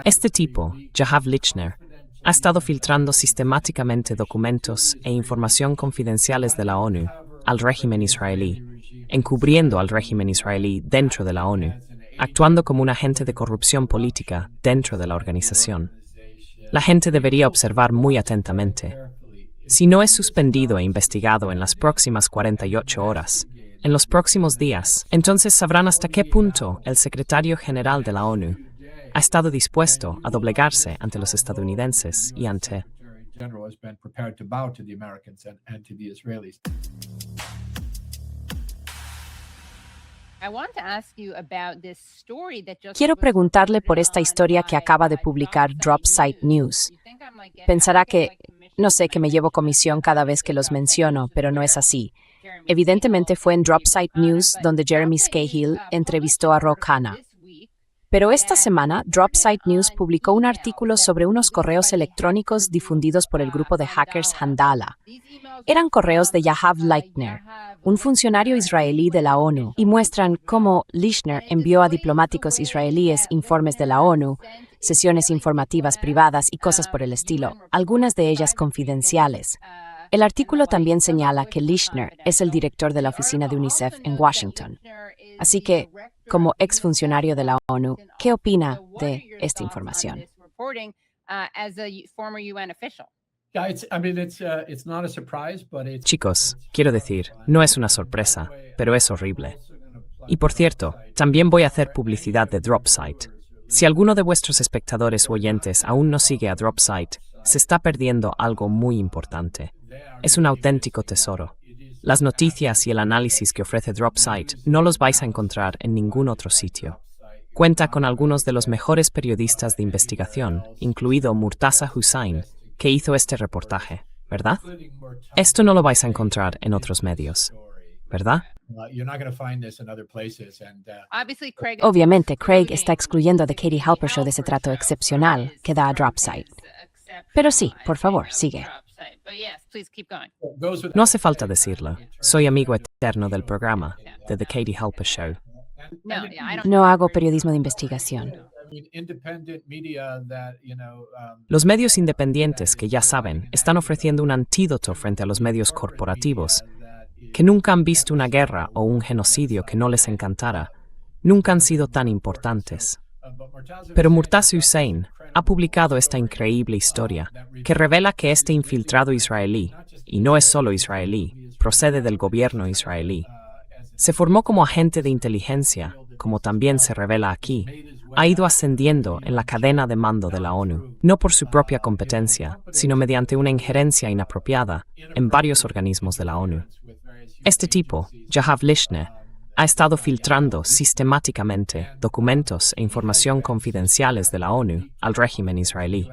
Este tipo, Yahav Lichner, ha estado filtrando sistemáticamente documentos e información confidenciales de la ONU al régimen israelí, encubriendo al régimen israelí dentro de la ONU, actuando como un agente de corrupción política dentro de la organización. La gente debería observar muy atentamente. Si no es suspendido e investigado en las próximas 48 horas, en los próximos días, entonces sabrán hasta qué punto el secretario general de la ONU ha estado dispuesto a doblegarse ante los estadounidenses y ante Quiero preguntarle por esta historia que acaba de publicar Dropsite News. Pensará que, no sé, que me llevo comisión cada vez que los menciono, pero no es así. Evidentemente fue en Dropsite News donde Jeremy Scahill entrevistó a Ro Khanna. Pero esta semana, Dropsite News publicó un artículo sobre unos correos electrónicos difundidos por el grupo de hackers Handala. Eran correos de Yahav Lichner, un funcionario israelí de la ONU, y muestran cómo Lichner envió a diplomáticos israelíes informes de la ONU, sesiones informativas privadas y cosas por el estilo, algunas de ellas confidenciales. El artículo también señala que Lichner es el director de la oficina de UNICEF en Washington. Así que, como exfuncionario de la ONU, ¿qué opina de esta información? Chicos, quiero decir, no es una sorpresa, pero es horrible. Y por cierto, también voy a hacer publicidad de Dropsite. Si alguno de vuestros espectadores o oyentes aún no sigue a Dropsite, se está perdiendo algo muy importante. Es un auténtico tesoro. Las noticias y el análisis que ofrece Dropsite no los vais a encontrar en ningún otro sitio. Cuenta con algunos de los mejores periodistas de investigación, incluido Murtaza Hussain, que hizo este reportaje, ¿verdad? Esto no lo vais a encontrar en otros medios, ¿verdad? Obviamente, Craig está excluyendo a The Katie Halper Show de ese trato excepcional que da a Dropsite. Pero sí, por favor, sigue. No hace falta decirlo. Soy amigo eterno del programa, de The Katie Halper Show. No hago periodismo de investigación. Los medios independientes, que ya saben, están ofreciendo un antídoto frente a los medios corporativos, que nunca han visto una guerra o un genocidio que no les encantara. Nunca han sido tan importantes. Pero Murtaza Hussain ha publicado esta increíble historia que revela que este infiltrado israelí, y no es solo israelí, procede del gobierno israelí. Se formó como agente de inteligencia, como también se revela aquí. Ha ido ascendiendo en la cadena de mando de la ONU, no por su propia competencia, sino mediante una injerencia inapropiada en varios organismos de la ONU. Este tipo, Yahav Lichner, ha estado filtrando sistemáticamente documentos e información confidenciales de la ONU al régimen israelí.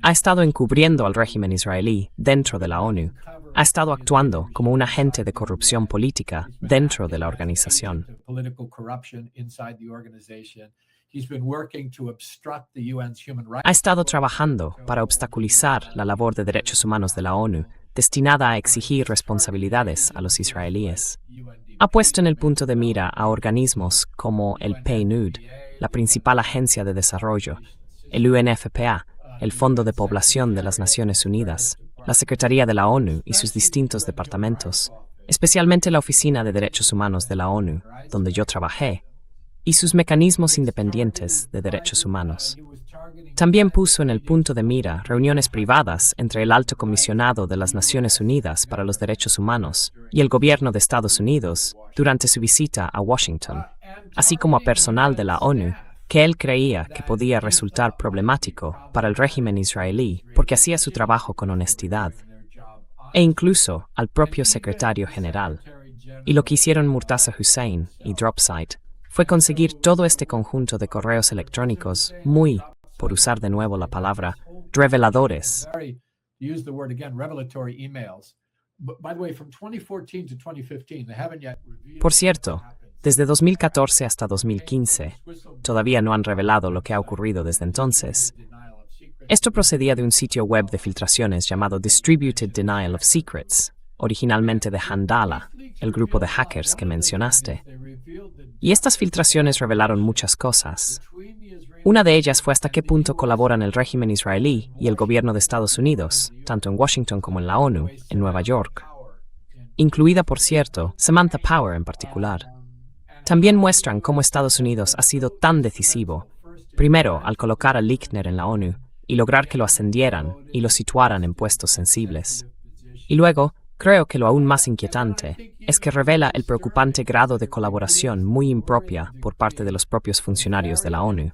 Ha estado encubriendo al régimen israelí dentro de la ONU. Ha estado actuando como un agente de corrupción política dentro de la organización. Ha estado trabajando para obstaculizar la labor de derechos humanos de la ONU, destinada a exigir responsabilidades a los israelíes. Ha puesto en el punto de mira a organismos como el PNUD, la principal agencia de desarrollo, el UNFPA, el Fondo de Población de las Naciones Unidas, la Secretaría de la ONU y sus distintos departamentos, especialmente la Oficina de Derechos Humanos de la ONU, donde yo trabajé, y sus mecanismos independientes de derechos humanos. También puso en el punto de mira reuniones privadas entre el Alto Comisionado de las Naciones Unidas para los Derechos Humanos y el gobierno de Estados Unidos durante su visita a Washington, así como a personal de la ONU que él creía que podía resultar problemático para el régimen israelí porque hacía su trabajo con honestidad, e incluso al propio secretario general. Y lo que hicieron Murtaza Hussain y Dropsite fue conseguir todo este conjunto de correos electrónicos muy, por usar de nuevo la palabra, reveladores. Por cierto, desde 2014 hasta 2015, todavía no han revelado lo que ha ocurrido desde entonces. Esto procedía de un sitio web de filtraciones llamado Distributed Denial of Secrets, originalmente de Handala, el grupo de hackers que mencionaste. Y estas filtraciones revelaron muchas cosas. Una de ellas fue hasta qué punto colaboran el régimen israelí y el gobierno de Estados Unidos, tanto en Washington como en la ONU, en Nueva York. Incluida, por cierto, Samantha Power en particular. También muestran cómo Estados Unidos ha sido tan decisivo, primero al colocar a Lichtner en la ONU y lograr que lo ascendieran y lo situaran en puestos sensibles. Y luego, creo que lo aún más inquietante es que revela el preocupante grado de colaboración muy impropia por parte de los propios funcionarios de la ONU.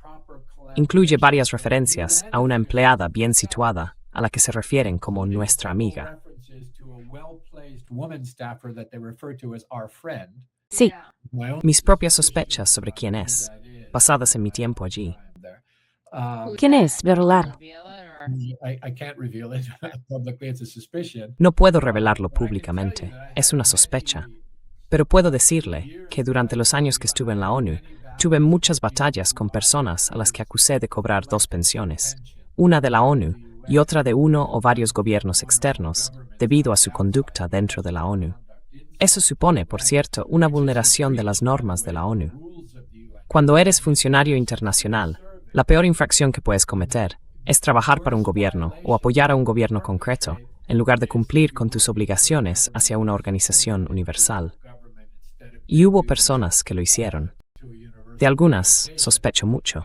Incluye varias referencias a una empleada bien situada, a la que se refieren como nuestra amiga. Sí, Mis propias sospechas sobre quién es, basadas en mi tiempo allí. ¿quién es, verdad? No puedo revelarlo públicamente, es una sospecha. Pero puedo decirle que durante los años que estuve en la ONU, tuve muchas batallas con personas a las que acusé de cobrar dos pensiones, una de la ONU y otra de uno o varios gobiernos externos, debido a su conducta dentro de la ONU. Eso supone, por cierto, una vulneración de las normas de la ONU. Cuando eres funcionario internacional, la peor infracción que puedes cometer es trabajar para un gobierno o apoyar a un gobierno concreto, en lugar de cumplir con tus obligaciones hacia una organización universal. Y hubo personas que lo hicieron. De algunas sospecho mucho.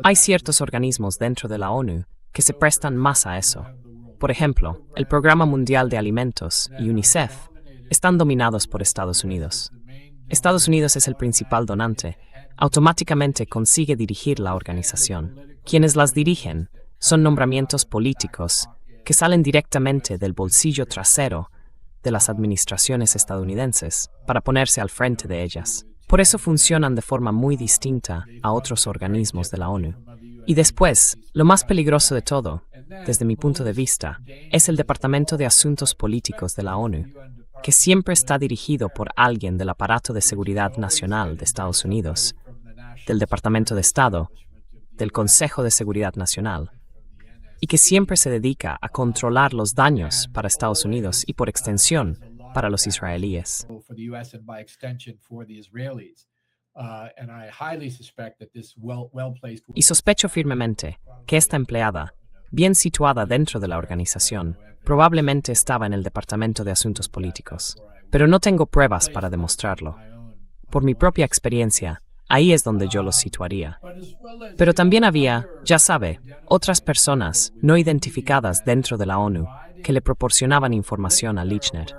Hay ciertos organismos dentro de la ONU que se prestan más a eso. Por ejemplo, el Programa Mundial de Alimentos y UNICEF están dominados por Estados Unidos. Estados Unidos es el principal donante. Automáticamente consigue dirigir la organización. Quienes las dirigen son nombramientos políticos que salen directamente del bolsillo trasero de las administraciones estadounidenses para ponerse al frente de ellas. Por eso funcionan de forma muy distinta a otros organismos de la ONU. Y después, lo más peligroso de todo, desde mi punto de vista, es el Departamento de Asuntos Políticos de la ONU, que siempre está dirigido por alguien del aparato de seguridad nacional de Estados Unidos, del Departamento de Estado, del Consejo de Seguridad Nacional, y que siempre se dedica a controlar los daños para Estados Unidos y, por extensión, para los israelíes. Y sospecho firmemente que esta empleada, bien situada dentro de la organización, probablemente estaba en el Departamento de Asuntos Políticos, pero no tengo pruebas para demostrarlo. Por mi propia experiencia, ahí es donde yo los situaría. Pero también había, ya sabe, otras personas no identificadas dentro de la ONU que le proporcionaban información a Lichtner.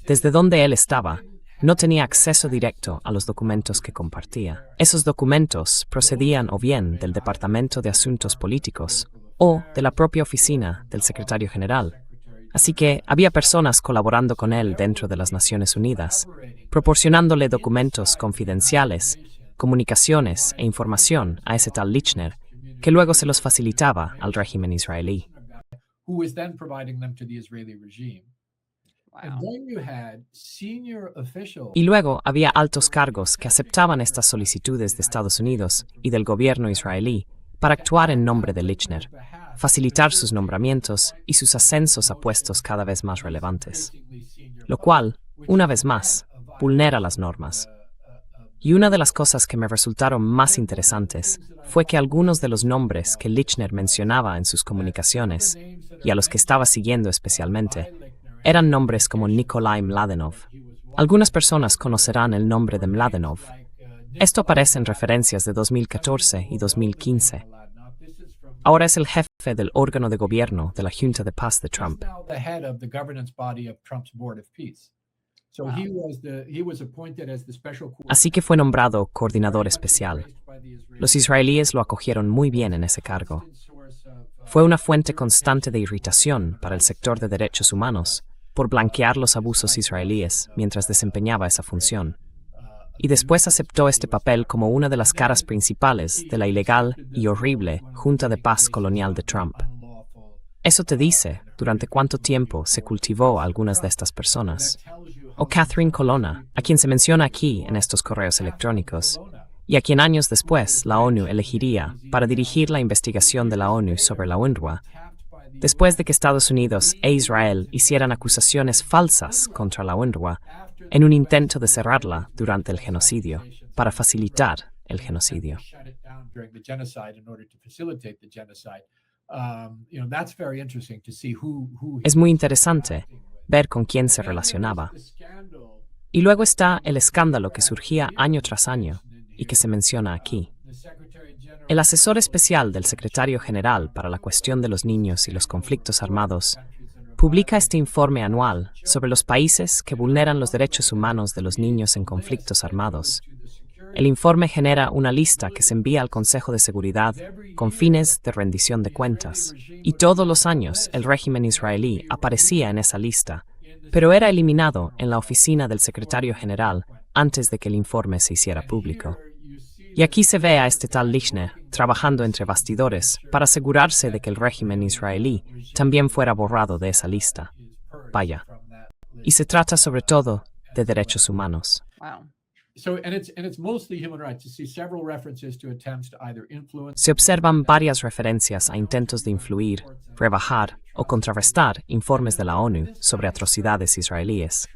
Desde donde él estaba, no tenía acceso directo a los documentos que compartía. Esos documentos procedían o bien del Departamento de Asuntos Políticos o de la propia oficina del secretario general. Así que había personas colaborando con él dentro de las Naciones Unidas, proporcionándole documentos confidenciales, comunicaciones e información a ese tal Lichtner, que luego se los facilitaba al régimen israelí. Y luego había altos cargos que aceptaban estas solicitudes de Estados Unidos y del gobierno israelí para actuar en nombre de Lichtner, facilitar sus nombramientos y sus ascensos a puestos cada vez más relevantes, lo cual, una vez más, vulnera las normas. Y una de las cosas que me resultaron más interesantes fue que algunos de los nombres que Lichtner mencionaba en sus comunicaciones, y a los que estaba siguiendo especialmente, eran nombres como Nikolai Mladenov. Algunas personas conocerán el nombre de Mladenov. Esto aparece en referencias de 2014 y 2015. Ahora es el jefe del órgano de gobierno de la Junta de Paz de Trump. Así que fue nombrado coordinador especial. Los israelíes lo acogieron muy bien en ese cargo. Fue una fuente constante de irritación para el sector de derechos humanos por blanquear los abusos israelíes mientras desempeñaba esa función. Y después aceptó este papel como una de las caras principales de la ilegal y horrible Junta de Paz colonial de Trump. Eso te dice durante cuánto tiempo se cultivó a algunas de estas personas. O Catherine Colonna, a quien se menciona aquí en estos correos electrónicos, y a quien años después la ONU elegiría para dirigir la investigación de la ONU sobre la UNRWA, después de que Estados Unidos e Israel hicieran acusaciones falsas contra la UNRWA en un intento de cerrarla durante el genocidio, para facilitar el genocidio. Es muy interesante ver con quién se relacionaba. Y luego está el escándalo que surgía año tras año y que se menciona aquí. El asesor especial del secretario general para la cuestión de los niños y los conflictos armados publica este informe anual sobre los países que vulneran los derechos humanos de los niños en conflictos armados. El informe genera una lista que se envía al Consejo de Seguridad con fines de rendición de cuentas. Y todos los años el régimen israelí aparecía en esa lista, pero era eliminado en la oficina del secretario general antes de que el informe se hiciera público. Y aquí se ve a este tal Lichner trabajando entre bastidores para asegurarse de que el régimen israelí también fuera borrado de esa lista. Vaya. Y se trata sobre todo de derechos humanos. Se observan varias referencias a intentos de influir, rebajar o contrarrestar informes de la ONU sobre atrocidades israelíes.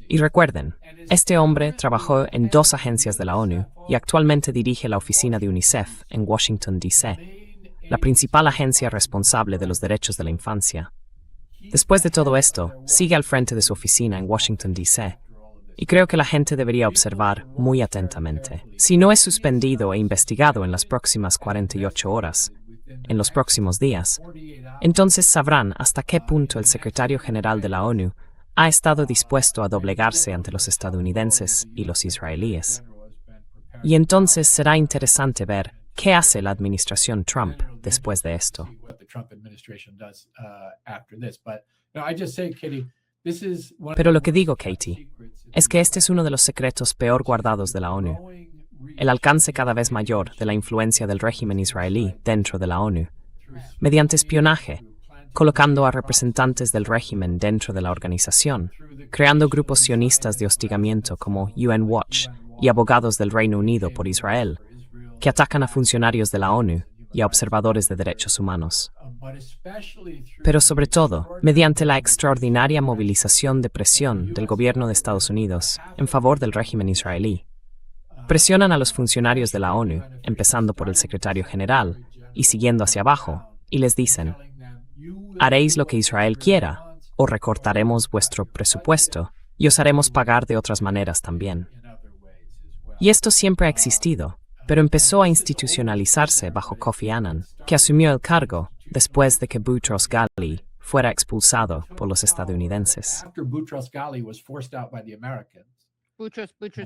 Y recuerden, este hombre trabajó en 2 agencias de la ONU y actualmente dirige la oficina de UNICEF en Washington, D.C., la principal agencia responsable de los derechos de la infancia. Después de todo esto, sigue al frente de su oficina en Washington, D.C., y creo que la gente debería observar muy atentamente. Si no es suspendido e investigado en las próximas 48 horas, en los próximos días, entonces sabrán hasta qué punto el secretario general de la ONU ha estado dispuesto a doblegarse ante los estadounidenses y los israelíes. Y entonces será interesante ver qué hace la administración Trump después de esto. Pero lo que digo, Katie, es que este es uno de los secretos peor guardados de la ONU. El alcance cada vez mayor de la influencia del régimen israelí dentro de la ONU, mediante espionaje, colocando a representantes del régimen dentro de la organización, creando grupos sionistas de hostigamiento como UN Watch y abogados del Reino Unido por Israel, que atacan a funcionarios de la ONU y a observadores de derechos humanos. Pero sobre todo, mediante la extraordinaria movilización de presión del gobierno de Estados Unidos en favor del régimen israelí. Presionan a los funcionarios de la ONU, empezando por el secretario general y siguiendo hacia abajo, y les dicen: haréis lo que Israel quiera, o recortaremos vuestro presupuesto y os haremos pagar de otras maneras también. Y esto siempre ha existido, pero empezó a institucionalizarse bajo Kofi Annan, que asumió el cargo después de que Boutros Ghali fuera expulsado por los estadounidenses.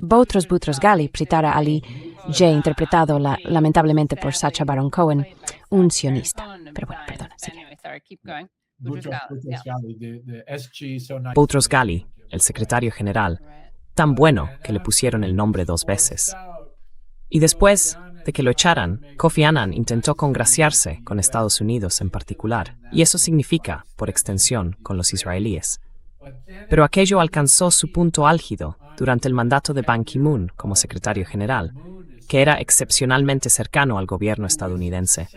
Boutros Ghali, Pritara Ali, ya interpretado lamentablemente por Sacha Baron Cohen, un sionista. Pero bueno, perdona, sigue. Boutros Ghali, el secretario general, tan bueno que le pusieron el nombre 2 veces. Y después de que lo echaran, Kofi Annan intentó congraciarse con Estados Unidos en particular, y eso significa, por extensión, con los israelíes. Pero aquello alcanzó su punto álgido durante el mandato de Ban Ki-moon como secretario general, que era excepcionalmente cercano al gobierno estadounidense,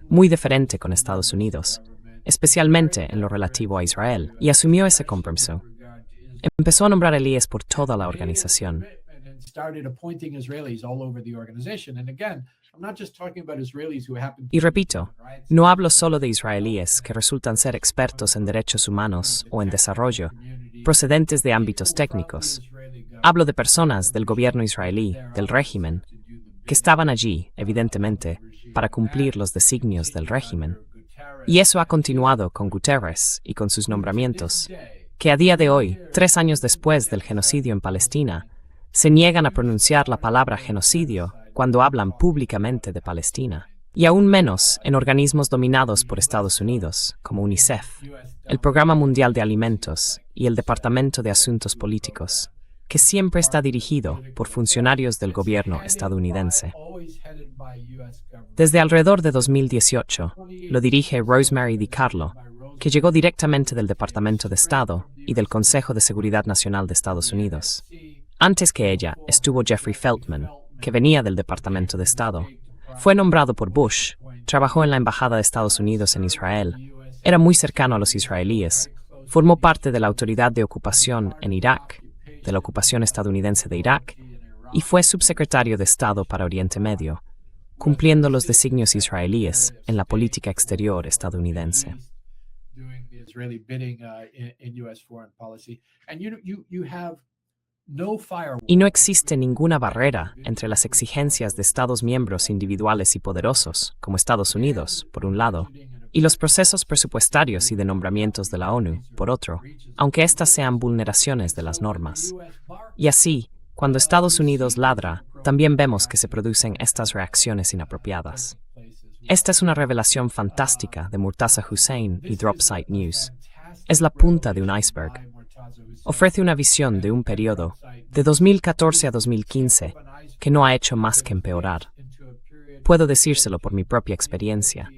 muy diferente con Estados Unidos, especialmente en lo relativo a Israel, y asumió ese compromiso. Empezó a nombrar Elías por toda la organización. Y repito, no hablo solo de israelíes que resultan ser expertos en derechos humanos o en desarrollo, procedentes de ámbitos técnicos. Hablo de personas del gobierno israelí, del régimen, que estaban allí, evidentemente, para cumplir los designios del régimen. Y eso ha continuado con Guterres y con sus nombramientos, que a día de hoy, 3 años después del genocidio en Palestina, se niegan a pronunciar la palabra genocidio cuando hablan públicamente de Palestina, y aún menos en organismos dominados por Estados Unidos, como UNICEF, el Programa Mundial de Alimentos y el Departamento de Asuntos Políticos, que siempre está dirigido por funcionarios del gobierno estadounidense. Desde alrededor de 2018, lo dirige Rosemary DiCarlo, que llegó directamente del Departamento de Estado y del Consejo de Seguridad Nacional de Estados Unidos. Antes que ella, estuvo Jeffrey Feltman, que venía del Departamento de Estado. Fue nombrado por Bush, trabajó en la Embajada de Estados Unidos en Israel Era muy cercano a los israelíes. Formó parte de la autoridad de ocupación en Irak, de la ocupación estadounidense de Irak, y fue subsecretario de Estado para Oriente Medio, cumpliendo los designios israelíes en la política exterior estadounidense. Y no existe ninguna barrera entre las exigencias de Estados miembros individuales y poderosos, como Estados Unidos, por un lado, y los procesos presupuestarios y de nombramientos de la ONU, por otro, aunque éstas sean vulneraciones de las normas. Y así, cuando Estados Unidos ladra, también vemos que se producen estas reacciones inapropiadas. Esta es una revelación fantástica de Murtaza Hussain y Dropsite News. Es la punta de un iceberg. Ofrece una visión de un periodo, de 2014 a 2015, que no ha hecho más que empeorar. Puedo decírselo por mi propia experiencia.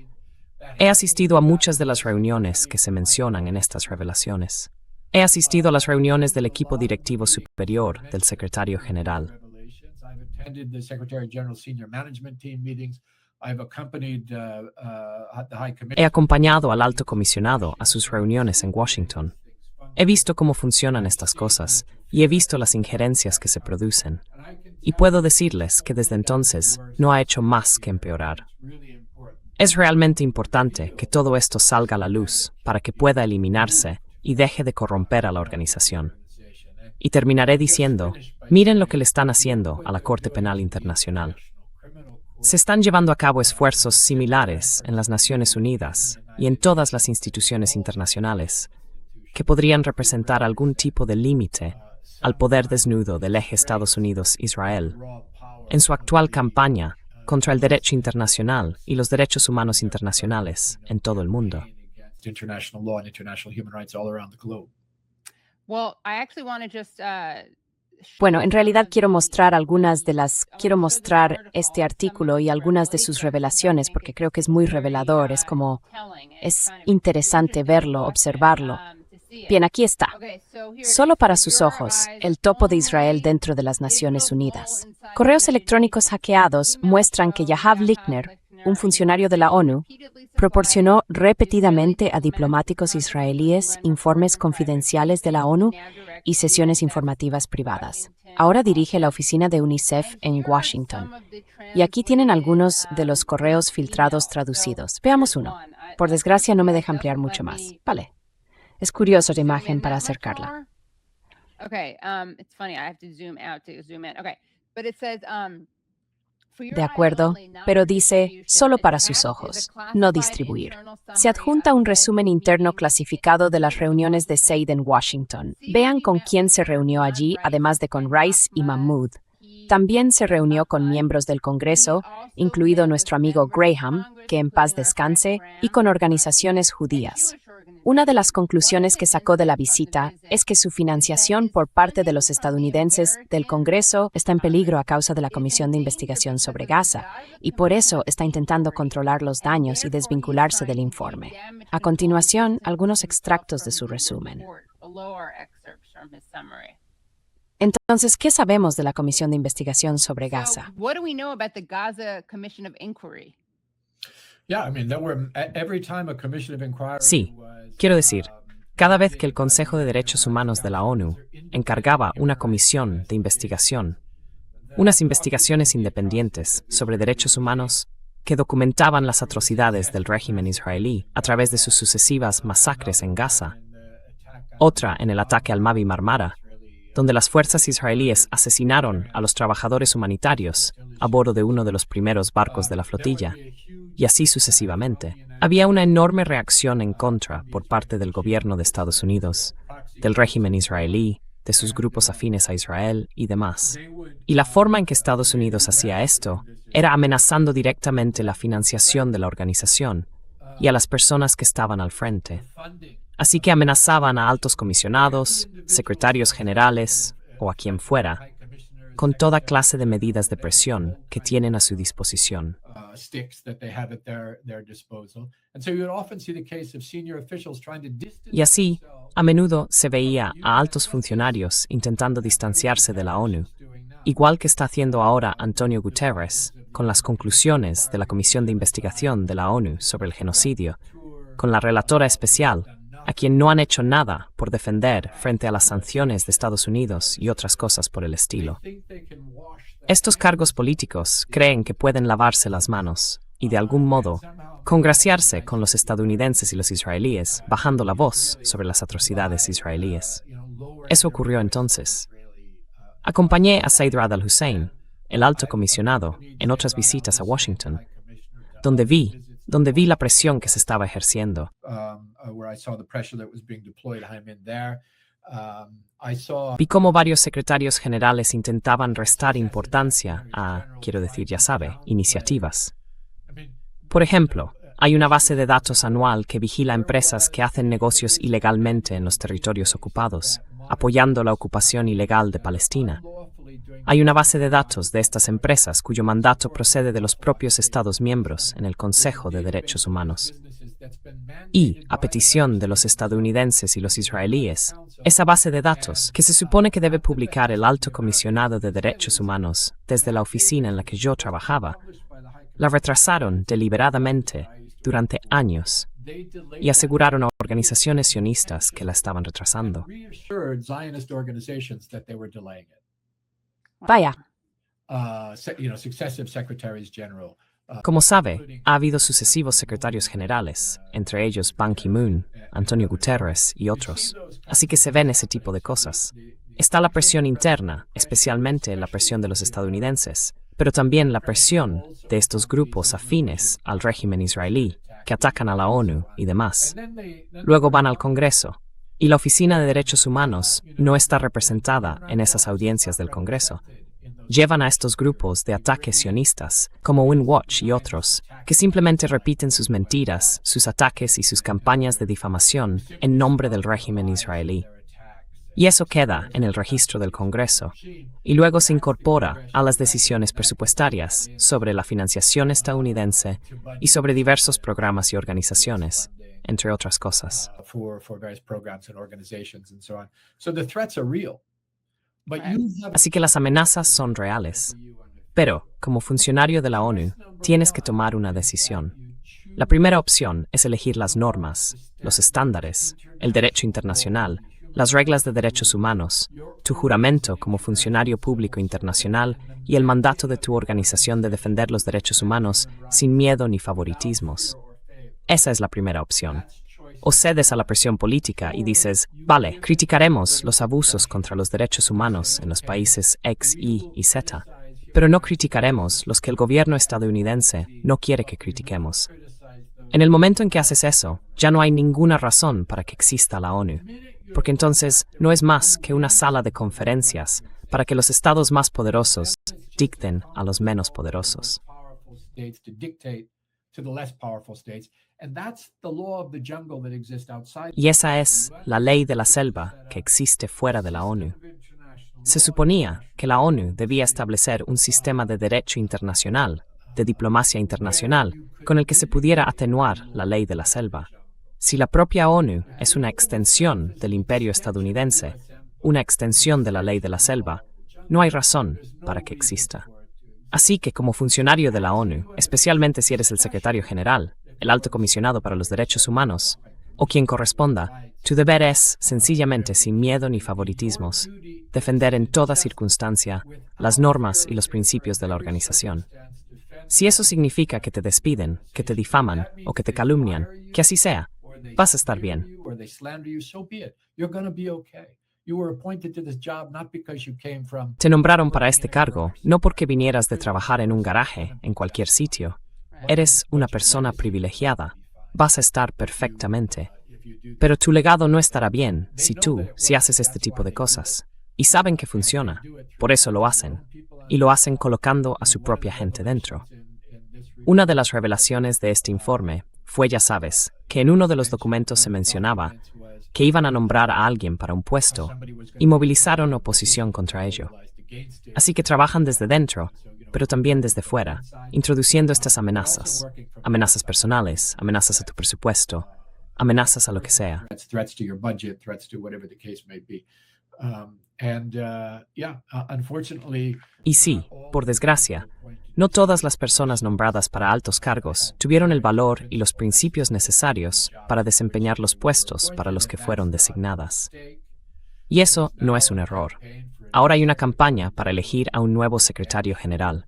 He asistido a muchas de las reuniones que se mencionan en estas revelaciones. He asistido a las reuniones del equipo directivo superior del secretario general. He acompañado al alto comisionado a sus reuniones en Washington. He visto cómo funcionan estas cosas y he visto las injerencias que se producen. Y puedo decirles que desde entonces no ha hecho más que empeorar. Es realmente importante que todo esto salga a la luz para que pueda eliminarse y deje de corromper a la organización. Y terminaré diciendo, miren lo que le están haciendo a la Corte Penal Internacional. Se están llevando a cabo esfuerzos similares en las Naciones Unidas y en todas las instituciones internacionales que podrían representar algún tipo de límite al poder desnudo del eje Estados Unidos-Israel en su actual campaña contra el derecho internacional y los derechos humanos internacionales en todo el mundo. Bueno, en realidad quiero mostrar este artículo y algunas de sus revelaciones porque creo que es muy revelador, es interesante verlo, observarlo. Bien, aquí está. Solo para sus ojos, el topo de Israel dentro de las Naciones Unidas. Correos electrónicos hackeados muestran que Yahav Lichtner, un funcionario de la ONU, proporcionó repetidamente a diplomáticos israelíes informes confidenciales de la ONU y sesiones informativas privadas. Ahora dirige la oficina de UNICEF en Washington. Y aquí tienen algunos de los correos filtrados traducidos. Veamos uno. Por desgracia no me deja ampliar mucho más. Vale. Es curiosa la imagen para acercarla. De acuerdo, pero dice, solo para sus ojos, no distribuir. Se adjunta un resumen interno clasificado de las reuniones de SAID en Washington. Vean con quién se reunió allí, además de con Rice y Mahmoud. También se reunió con miembros del Congreso, incluido nuestro amigo Graham, que en paz descanse, y con organizaciones judías. Una de las conclusiones que sacó de la visita es que su financiación por parte de los estadounidenses del Congreso está en peligro a causa de la Comisión de Investigación sobre Gaza, y por eso está intentando controlar los daños y desvincularse del informe. A continuación, algunos extractos de su resumen. Entonces, ¿qué sabemos de la Comisión de Investigación sobre Gaza? Sí, quiero decir, cada vez que el Consejo de Derechos Humanos de la ONU encargaba una comisión de investigación, unas investigaciones independientes sobre derechos humanos que documentaban las atrocidades del régimen israelí a través de sus sucesivas masacres en Gaza, otra en el ataque al Mavi Marmara, donde las fuerzas israelíes asesinaron a los trabajadores humanitarios a bordo de uno de los primeros barcos de la flotilla, y así sucesivamente. Había una enorme reacción en contra por parte del gobierno de Estados Unidos, del régimen israelí, de sus grupos afines a Israel y demás. Y la forma en que Estados Unidos hacía esto era amenazando directamente la financiación de la organización y a las personas que estaban al frente. Así que amenazaban a altos comisionados, secretarios generales o a quien fuera, con toda clase de medidas de presión que tienen a su disposición. Y así, a menudo se veía a altos funcionarios intentando distanciarse de la ONU, igual que está haciendo ahora Antonio Guterres con las conclusiones de la Comisión de Investigación de la ONU sobre el genocidio, con la relatora especial, a quien no han hecho nada por defender frente a las sanciones de Estados Unidos y otras cosas por el estilo. Estos cargos políticos creen que pueden lavarse las manos y, de algún modo, congraciarse con los estadounidenses y los israelíes, bajando la voz sobre las atrocidades israelíes. Eso ocurrió entonces. Acompañé a Said Rad al-Hussein, el alto comisionado, en otras visitas a Washington, donde vi la presión que se estaba ejerciendo. Vi cómo varios secretarios generales intentaban restar importancia a, quiero decir, ya sabe, iniciativas. Por ejemplo, hay una base de datos anual que vigila empresas que hacen negocios ilegalmente en los territorios ocupados, apoyando la ocupación ilegal de Palestina. Hay una base de datos de estas empresas cuyo mandato procede de los propios Estados miembros en el Consejo de Derechos Humanos. Y, a petición de los estadounidenses y los israelíes, esa base de datos, que se supone que debe publicar el Alto Comisionado de Derechos Humanos desde la oficina en la que yo trabajaba, la retrasaron deliberadamente durante años y aseguraron a organizaciones sionistas que la estaban retrasando. Vaya. Como sabe, ha habido sucesivos secretarios generales, entre ellos Ban Ki-moon, Antonio Guterres y otros, así que se ven ese tipo de cosas. Está la presión interna, especialmente la presión de los estadounidenses, pero también la presión de estos grupos afines al régimen israelí, que atacan a la ONU y demás. Luego van al Congreso, y la Oficina de Derechos Humanos no está representada en esas audiencias del Congreso. Llevan a estos grupos de ataques sionistas, como Windwatch y otros, que simplemente repiten sus mentiras, sus ataques y sus campañas de difamación en nombre del régimen israelí. Y eso queda en el registro del Congreso, y luego se incorpora a las decisiones presupuestarias sobre la financiación estadounidense y sobre diversos programas y organizaciones, entre otras cosas. Así que las amenazas son reales. Pero, como funcionario de la ONU, tienes que tomar una decisión. La primera opción es elegir las normas, los estándares, el derecho internacional, las reglas de derechos humanos, tu juramento como funcionario público internacional y el mandato de tu organización de defender los derechos humanos sin miedo ni favoritismos. Esa es la primera opción. O cedes a la presión política y dices, vale, criticaremos los abusos contra los derechos humanos en los países X, Y y Z, pero no criticaremos los que el gobierno estadounidense no quiere que critiquemos. En el momento en que haces eso, ya no hay ninguna razón para que exista la ONU, porque entonces no es más que una sala de conferencias para que los estados más poderosos dicten a los menos poderosos. Y esa es la ley de la selva que existe fuera de la ONU. Se suponía que la ONU debía establecer un sistema de derecho internacional, de diplomacia internacional, con el que se pudiera atenuar la ley de la selva. Si la propia ONU es una extensión del imperio estadounidense, una extensión de la ley de la selva, no hay razón para que exista. Así que como funcionario de la ONU, especialmente si eres el secretario general, el alto comisionado para los derechos humanos, o quien corresponda, tu deber es, sencillamente sin miedo ni favoritismos, defender en toda circunstancia las normas y los principios de la organización. Si eso significa que te despiden, que te difaman o que te calumnian, que así sea, vas a estar bien. Te nombraron para este cargo no porque vinieras de trabajar en un garaje, en cualquier sitio. Eres una persona privilegiada. Vas a estar perfectamente. Pero tu legado no estará bien si haces este tipo de cosas. Y saben que funciona. Por eso lo hacen. Y lo hacen colocando a su propia gente dentro. Una de las revelaciones de este informe fue, ya sabes, que en uno de los documentos se mencionaba que iban a nombrar a alguien para un puesto y movilizaron oposición contra ello. Así que trabajan desde dentro, pero también desde fuera, introduciendo estas amenazas. Amenazas personales, amenazas a tu presupuesto, amenazas a lo que sea. Y sí, por desgracia, no todas las personas nombradas para altos cargos tuvieron el valor y los principios necesarios para desempeñar los puestos para los que fueron designadas. Y eso no es un error. Ahora hay una campaña para elegir a un nuevo secretario general.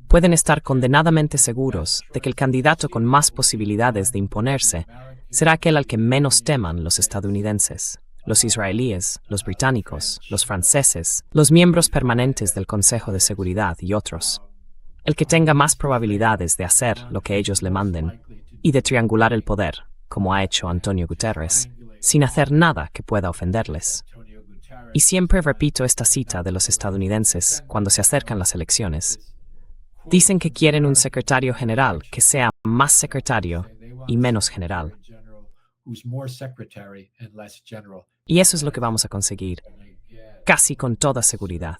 Pueden estar condenadamente seguros de que el candidato con más posibilidades de imponerse será aquel al que menos teman los estadounidenses, los israelíes, los británicos, los franceses, los miembros permanentes del Consejo de Seguridad y otros. El que tenga más probabilidades de hacer lo que ellos le manden y de triangular el poder, como ha hecho Antonio Guterres, sin hacer nada que pueda ofenderles. Y siempre repito esta cita de los estadounidenses cuando se acercan las elecciones. Dicen que quieren un secretario general que sea más secretario y menos general. Y eso es lo que vamos a conseguir, casi con toda seguridad.